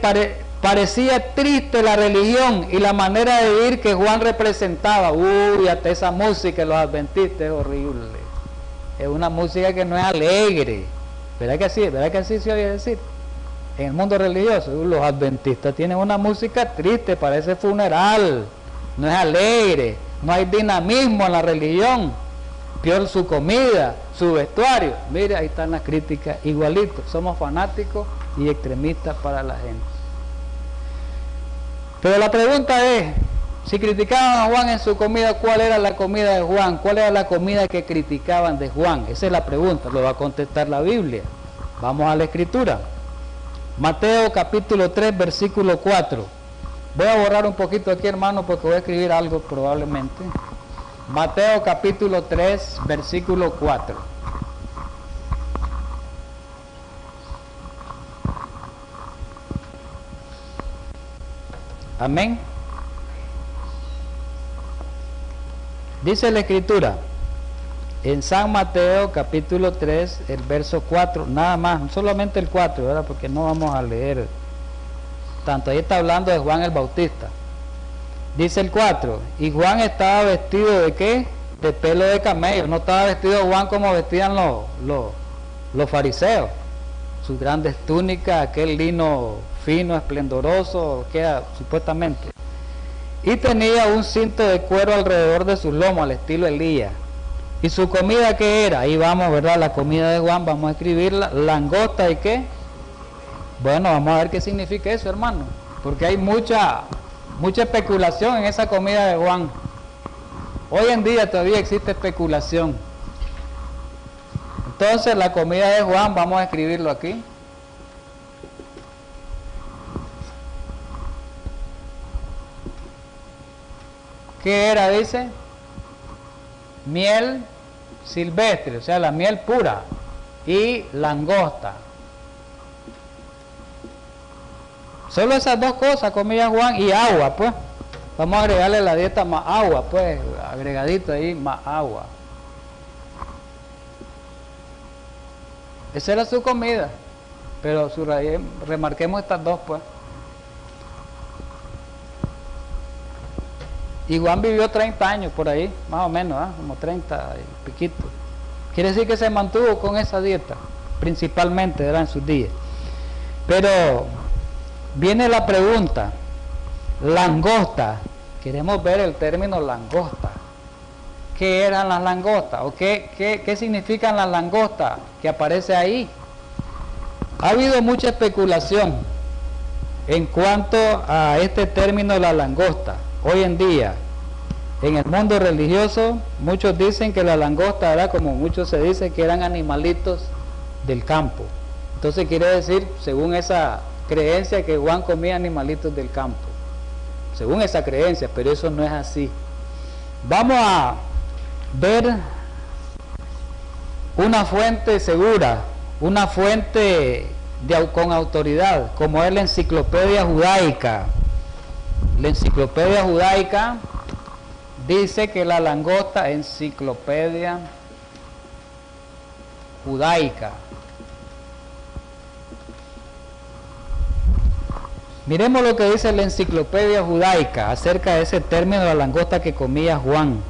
parecía triste la religión y la manera de vivir que Juan representaba. Uy, hasta esa música de los adventistas es horrible. Es una música que no es alegre. ¿Verdad que sí? ¿Verdad que así se oye decir? En el mundo religioso, los adventistas tienen una música triste, parece funeral, no es alegre, no hay dinamismo en la religión, peor su comida, su vestuario. Mire, ahí están las críticas, igualitos, somos fanáticos y extremistas para la gente. Pero la pregunta es, si criticaban a Juan en su comida, ¿cuál era la comida de Juan? ¿Cuál era la comida que criticaban de Juan? Esa es la pregunta, lo va a contestar la Biblia. Vamos a la Escritura. Mateo capítulo 3, versículo 4. Voy a borrar un poquito aquí, hermano, porque voy a escribir algo probablemente. Mateo capítulo 3, versículo 4. Amén. Dice la Escritura, en San Mateo capítulo 3, el verso 4, nada más, solamente el 4, ¿verdad? Porque no vamos a leer tanto. Ahí está hablando de Juan el Bautista. Dice el 4, y Juan estaba vestido ¿de qué? De pelo de camello. No estaba vestido Juan como vestían los fariseos, sus grandes túnicas, aquel lino fino, esplendoroso, que era supuestamente. Y tenía un cinto de cuero alrededor de sus lomos, al estilo Elías. ¿Y su comida qué era? Ahí vamos, ¿verdad? La comida de Juan, vamos a escribirla. ¿Langosta y qué? Bueno, vamos a ver qué significa eso, hermano. Porque hay mucha especulación en esa comida de Juan. Hoy en día todavía existe especulación. Entonces, la comida de Juan, vamos a escribirlo aquí. ¿Qué era? Dice miel silvestre, o sea, la miel pura, y langosta. Solo esas dos cosas comía Juan, y agua, pues. Vamos a agregarle a la dieta más agua, pues, agregadito ahí, más agua. Esa era su comida, pero remarquemos estas dos, pues. Y Juan vivió 30 años por ahí, más o menos, como 30 y piquito. Quiere decir que se mantuvo con esa dieta, principalmente, en sus días. Pero viene la pregunta, langosta. Queremos ver el término langosta. ¿Qué eran las langostas? ¿O qué significan las langostas que aparece ahí? Ha habido mucha especulación en cuanto a este término, la langosta. Hoy en día, en el mundo religioso, muchos dicen que la langosta era, como muchos se dice, que eran animalitos del campo. Entonces quiere decir, según esa creencia, que Juan comía animalitos del campo. Según esa creencia, pero eso no es así. Vamos a ver una fuente segura, una fuente con autoridad, como es la Enciclopedia Judaica. La Enciclopedia Judaica dice que la langosta, Enciclopedia Judaica. Miremos lo que dice la Enciclopedia Judaica acerca de ese término de la langosta que comía Juan.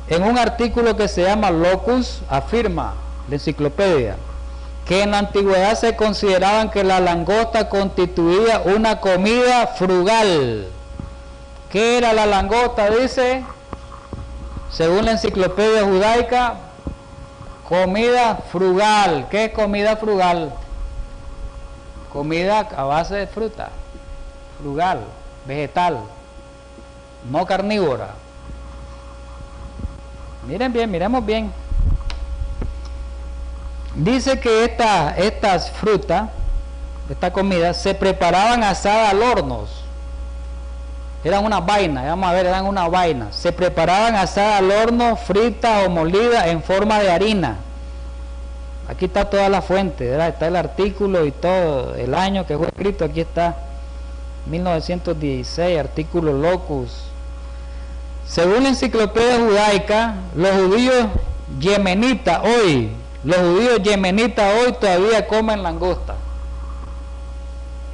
En un artículo que se llama Locus, afirma la enciclopedia que en la antigüedad se consideraban que la langosta constituía una comida frugal. ¿Qué era la langosta? Dice, según la Enciclopedia Judaica, comida frugal. ¿Qué es comida frugal? Comida a base de fruta, frugal, vegetal, no carnívora. Miren bien, miremos bien. Dice que estas frutas, esta comida, se preparaban asada al horno. Eran una vaina, vamos a ver, eran una vaina. Se preparaban asada al horno, fritas o molidas en forma de harina. Aquí está toda la fuente, ¿verdad? Está el artículo y todo, el año que fue escrito, aquí está, 1916, artículo Locus. Según la enciclopedia judaica, los judíos yemenitas hoy todavía comen langosta.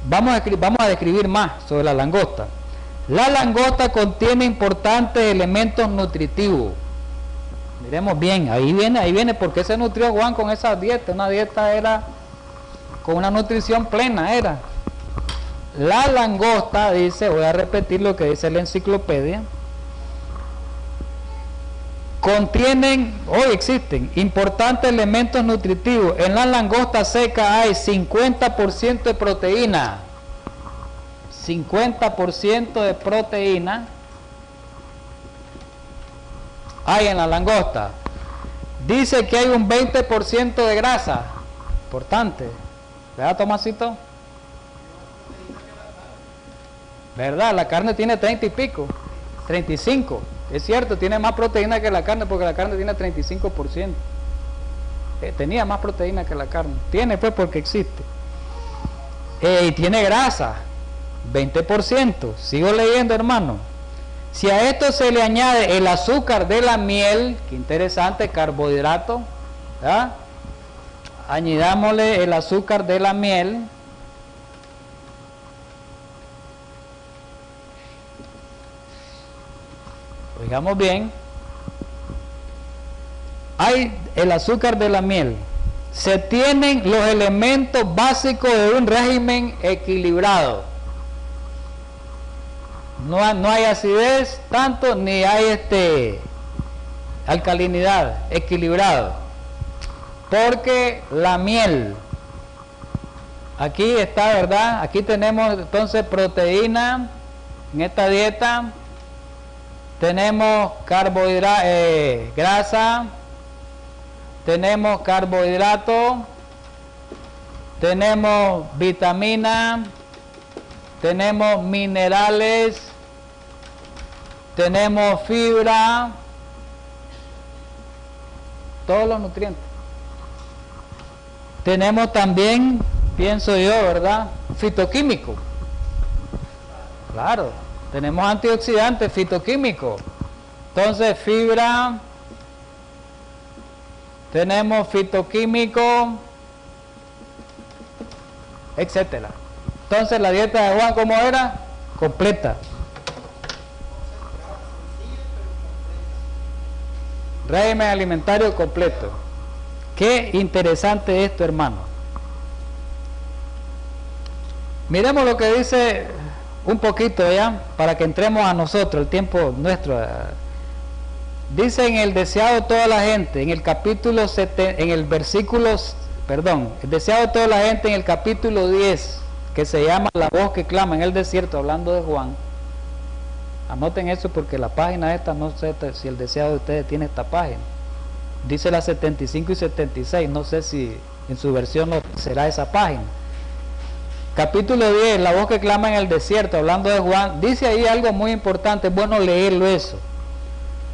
Vamos a describir más sobre la langosta. La langosta contiene importantes elementos nutritivos. Miremos bien, ahí viene por qué se nutrió Juan con esa dieta. Una dieta era con una nutrición plena, era. La langosta, dice, voy a repetir lo que dice la enciclopedia, existen importantes elementos nutritivos. En la langosta seca hay 50% de proteína. 50% de proteína hay en la langosta. Dice que hay un 20% de grasa. Importante. ¿Verdad, Tomasito? ¿Verdad? La carne tiene 30 y pico. 35. Es cierto, tiene más proteína que la carne porque la carne tiene 35%. Tenía más proteína que la carne. Tiene pues porque existe. Y tiene grasa. 20%. Sigo leyendo, hermano. Si a esto se le añade el azúcar de la miel, qué interesante, carbohidrato, ¿verdad? Añadámosle el azúcar de la miel. Oigamos bien. Hay el azúcar de la miel. Se tienen los elementos básicos de un régimen equilibrado. No hay acidez tanto, ni hay alcalinidad, equilibrado. Porque la miel, aquí está, ¿verdad? Aquí tenemos entonces proteína en esta dieta. Tenemos grasa, tenemos carbohidrato, tenemos vitamina, tenemos minerales, tenemos fibra, todos los nutrientes. Tenemos también, pienso yo, ¿verdad? Fitoquímico. Claro, tenemos antioxidantes, fitoquímicos. Entonces, fibra, tenemos fitoquímico, etcétera. Entonces, la dieta de Juan, ¿cómo era? Completa. Régimen alimentario completo. Qué interesante esto, hermano. Miremos lo que dice un poquito ya, para que entremos a nosotros, el tiempo nuestro. Dice en el deseado toda la gente, en el capítulo el deseado toda la gente en el capítulo 10, que se llama La voz que clama en el desierto, hablando de Juan. Anoten eso porque la página esta, no sé si el deseado de ustedes tiene esta página. Dice la 75 y 76, no sé si en su versión no será esa página. Capítulo 10, La voz que clama en el desierto, hablando de Juan. Dice ahí algo muy importante, es bueno leerlo eso.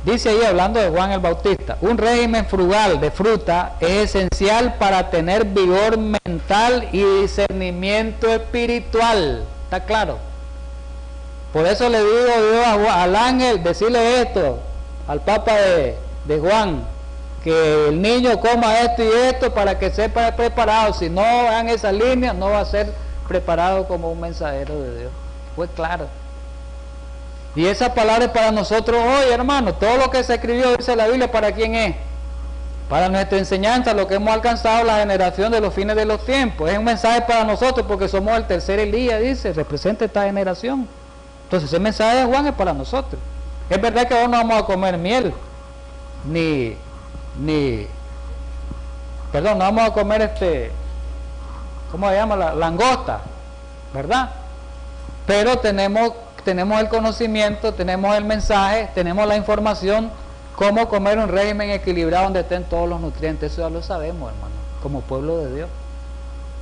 Dice ahí, hablando de Juan el Bautista, un régimen frugal de fruta es esencial para tener vigor mental y discernimiento espiritual. ¿Está claro? Por eso le digo yo al ángel, decirle esto al Papa de Juan, que el niño coma esto y esto para que sepa preparado. Si no va en esa línea, no va a ser preparado como un mensajero de Dios. Fue claro. Y esa palabra es para nosotros hoy, hermano. Todo lo que se escribió, dice la Biblia, ¿para quién es? Para nuestra enseñanza, lo que hemos alcanzado la generación de los fines de los tiempos. Es un mensaje para nosotros porque somos el tercer Elías, dice, representa esta generación. Entonces ese mensaje de Juan es para nosotros. Es verdad que ahora no vamos a comer miel, no vamos a comer ¿cómo se llama? La langosta, ¿verdad? Pero tenemos el conocimiento, tenemos el mensaje, tenemos la información, cómo comer un régimen equilibrado donde estén todos los nutrientes. Eso ya lo sabemos, hermano. como pueblo de Dios,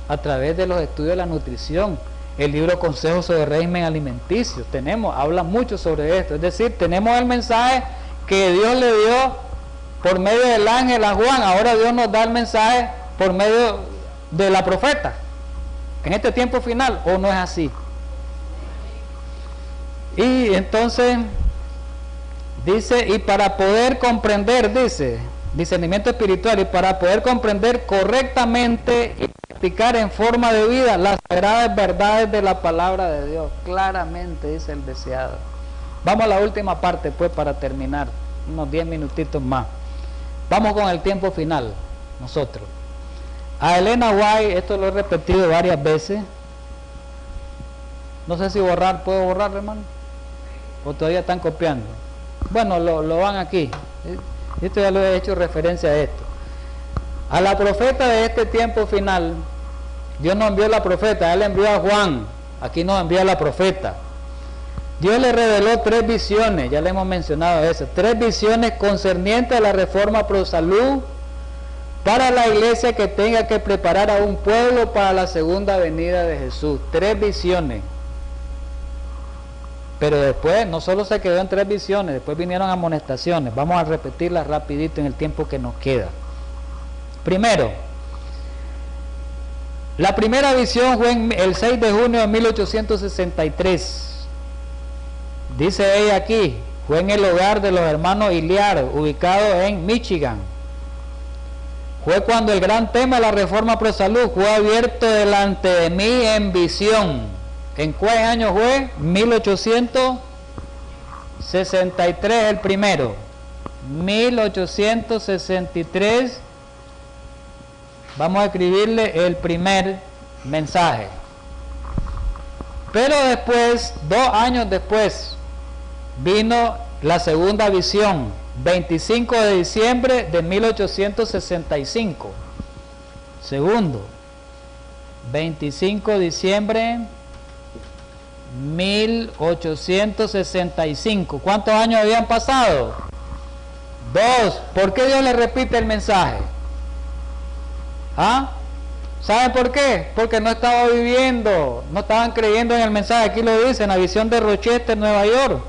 a través de los estudios de la nutrición. El libro Consejos sobre Régimen Alimenticio, habla mucho sobre esto. Es decir, tenemos el mensaje que Dios le dio por medio del ángel a Juan. Ahora Dios nos da el mensaje por medio de la profeta en este tiempo final, ¿o no es así? Y entonces dice, y para poder comprender, dice, discernimiento espiritual, y para poder comprender correctamente y practicar en forma de vida las sagradas verdades de la palabra de Dios, claramente, dice el deseado. Vamos a la última parte, pues, para terminar, unos 10 minutitos más. Vamos con el tiempo final, nosotros. A Elena White, esto lo he repetido varias veces, no sé si ¿puedo borrar, hermano? ¿O todavía están copiando? Bueno, lo van aquí. Esto ya lo he hecho referencia a esto. A la profeta de este tiempo final, Dios no envió a la profeta, Él envió a Juan. Aquí nos envía a la profeta. Dios le reveló 3 visiones, ya le hemos mencionado eso, 3 visiones concernientes a la reforma pro salud para la iglesia que tenga que preparar a un pueblo para la segunda venida de Jesús. 3 visiones. Pero después no solo se quedó en 3 visiones, después vinieron amonestaciones. Vamos a repetirlas rapidito en el tiempo que nos queda. Primero, la primera visión fue el 6 de junio de 1863. Dice ella aquí, fue en el hogar de los hermanos Hilliard, ubicado en Michigan. Fue cuando el gran tema de la reforma pro salud fue abierto delante de mí en visión. ¿En cuál año fue? 1863, el primero. 1863. Vamos a escribirle el primer mensaje. Pero después, 2 años después, vino la segunda visión, 25 de diciembre de 1865. Segundo, 25 de diciembre 1865. ¿Cuántos años habían pasado? 2. ¿Por qué Dios le repite el mensaje? ¿Ah? ¿Saben por qué? Porque no estaba viviendo, no estaban creyendo en el mensaje. Aquí lo dice, en la visión de Rochester, Nueva York.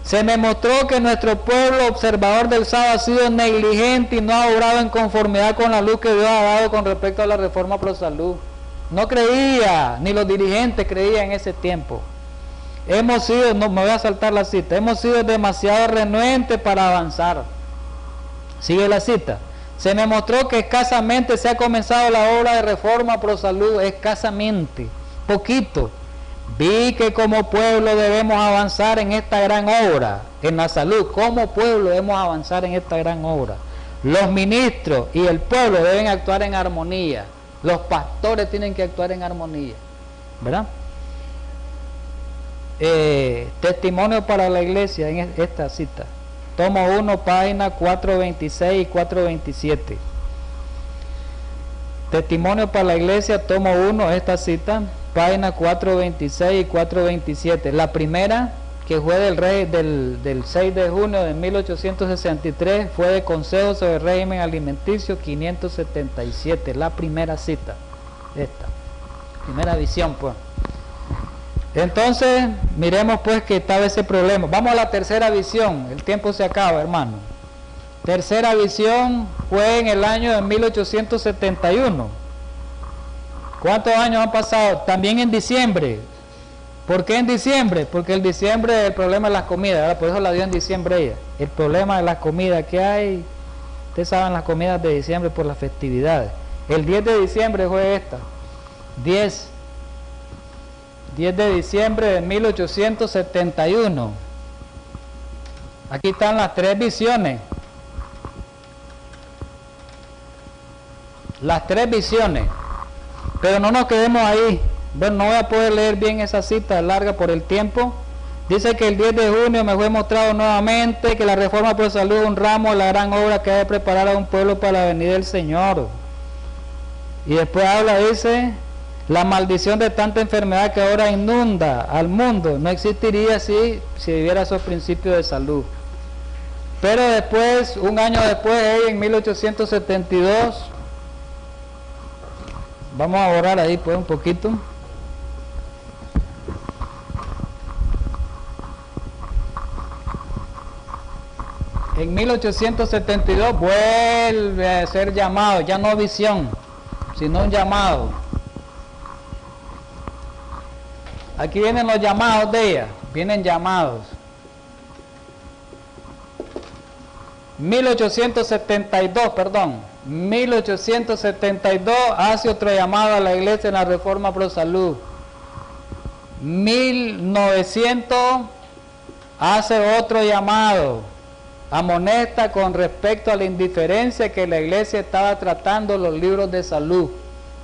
Se me mostró que nuestro pueblo observador del sábado ha sido negligente y no ha obrado en conformidad con la luz que Dios ha dado con respecto a la reforma pro salud. No creía, ni los dirigentes creían en ese tiempo. Hemos sido, no me voy a saltar la cita, hemos sido demasiado renuentes para avanzar. Sigue la cita. Se me mostró que escasamente se ha comenzado la obra de reforma pro salud, escasamente, poquito. Vi que como pueblo debemos avanzar en esta gran obra, en la salud. Como pueblo debemos avanzar en esta gran obra. Los ministros y el pueblo deben actuar en armonía. Los pastores tienen que actuar en armonía, ¿verdad? Testimonio para la iglesia en esta cita. Tomo 1, página 426 y 427. Testimonio para la iglesia, tomo 1, esta cita, página 426 y 427. La primera, que fue del 6 de junio de 1863, fue de Consejos sobre Régimen Alimenticio 577. La primera cita, esta primera visión, pues. Entonces, miremos pues que estaba ese problema. Vamos a la tercera visión. El tiempo se acaba, hermano. Tercera visión fue en el año de 1871. ¿Cuántos años han pasado? También en diciembre. ¿Por qué en diciembre? Porque el diciembre el problema es las comidas, ¿verdad? Por eso la dio en diciembre ella. El problema de las comidas que hay, ustedes saben, las comidas de diciembre por las festividades. El 10 de diciembre fue esta. 10 de diciembre de 1871. Aquí están las 3 visiones. Las 3 visiones. Pero no nos quedemos ahí. Bueno, no voy a poder leer bien esa cita larga por el tiempo. Dice que el 10 de junio me fue mostrado nuevamente que la reforma por salud es un ramo de la gran obra que ha de preparar a un pueblo para la venida del Señor. Y después habla, dice, la maldición de tanta enfermedad que ahora inunda al mundo no existiría si viviera esos principios de salud. Pero después, un año después, ella en 1872 Vamos a orar ahí pues un poquito. En 1872 vuelve a ser llamado, ya no visión, sino un llamado. Aquí vienen los llamados de ella, vienen llamados. 1872 hace otro llamado a la iglesia en la Reforma Pro Salud. 1900 hace otro llamado, amonesta con respecto a la indiferencia que la iglesia estaba tratando los libros de salud.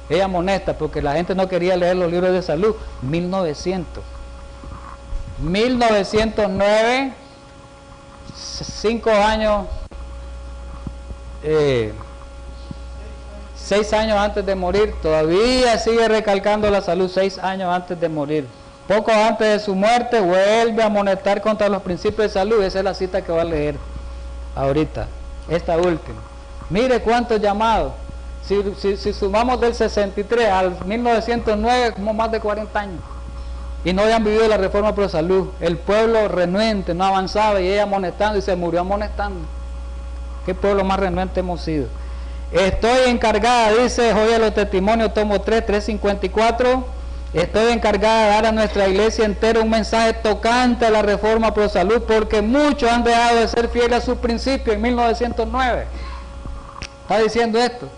Ella amonesta porque la gente no quería leer los libros de salud. 1909, 5 años, 6 años antes de morir, todavía sigue recalcando la salud. 6 años antes de morir, poco antes de su muerte, vuelve a amonestar contra los principios de salud. Esa es la cita que va a leer ahorita, esta última. Mire cuántos llamados. Si sumamos del 63 al 1909, como más de 40 años. Y no habían vivido la Reforma Pro Salud. El pueblo renuente no avanzaba y ella amonestando, y se murió amonestando. ¿Qué pueblo más renuente hemos sido? Estoy encargada, dice Joya de los Testimonios, tomo 3, 354. Estoy encargada de dar a nuestra iglesia entera un mensaje tocante a la Reforma Pro Salud, porque muchos han dejado de ser fieles a sus principios en 1909. Está diciendo esto,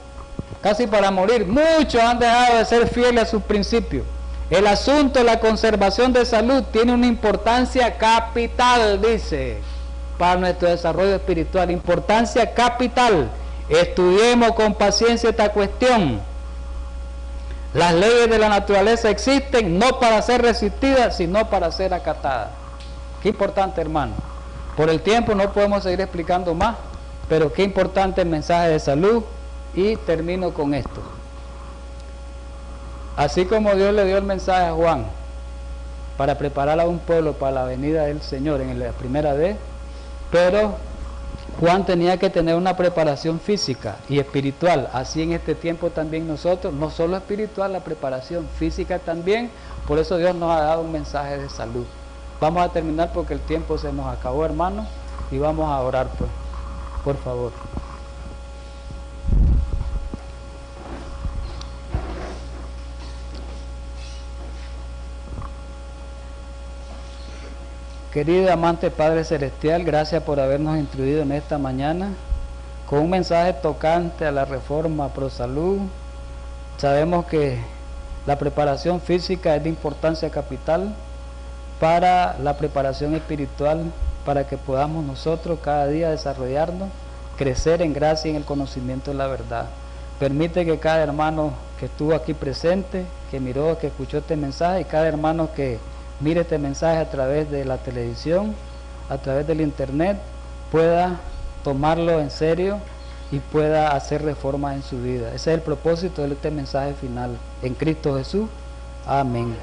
casi para morir. Muchos han dejado de ser fieles a sus principios. El asunto de la conservación de salud tiene una importancia capital, dice, para nuestro desarrollo espiritual. Importancia capital. Estudiemos con paciencia esta cuestión. Las leyes de la naturaleza existen no para ser resistidas, sino para ser acatadas. Qué importante, hermano. Por el tiempo no podemos seguir explicando más, pero qué importante el mensaje de salud. Y termino con esto. Así como Dios le dio el mensaje a Juan para preparar a un pueblo para la venida del Señor en la primera vez, pero Juan tenía que tener una preparación física y espiritual. Así en este tiempo también nosotros, no solo espiritual, la preparación física también. Por eso Dios nos ha dado un mensaje de salud. Vamos a terminar porque el tiempo se nos acabó, hermanos, y vamos a orar, pues, por favor. Querido y amante Padre Celestial, gracias por habernos instruido en esta mañana con un mensaje tocante a la Reforma Pro Salud. Sabemos que la preparación física es de importancia capital para la preparación espiritual, para que podamos nosotros cada día desarrollarnos, crecer en gracia y en el conocimiento de la verdad. Permite que cada hermano que estuvo aquí presente, que miró, que escuchó este mensaje, y cada hermano que mire este mensaje a través de la televisión, a través del internet, pueda tomarlo en serio y pueda hacer reformas en su vida. Ese es el propósito de este mensaje final. En Cristo Jesús. Amén.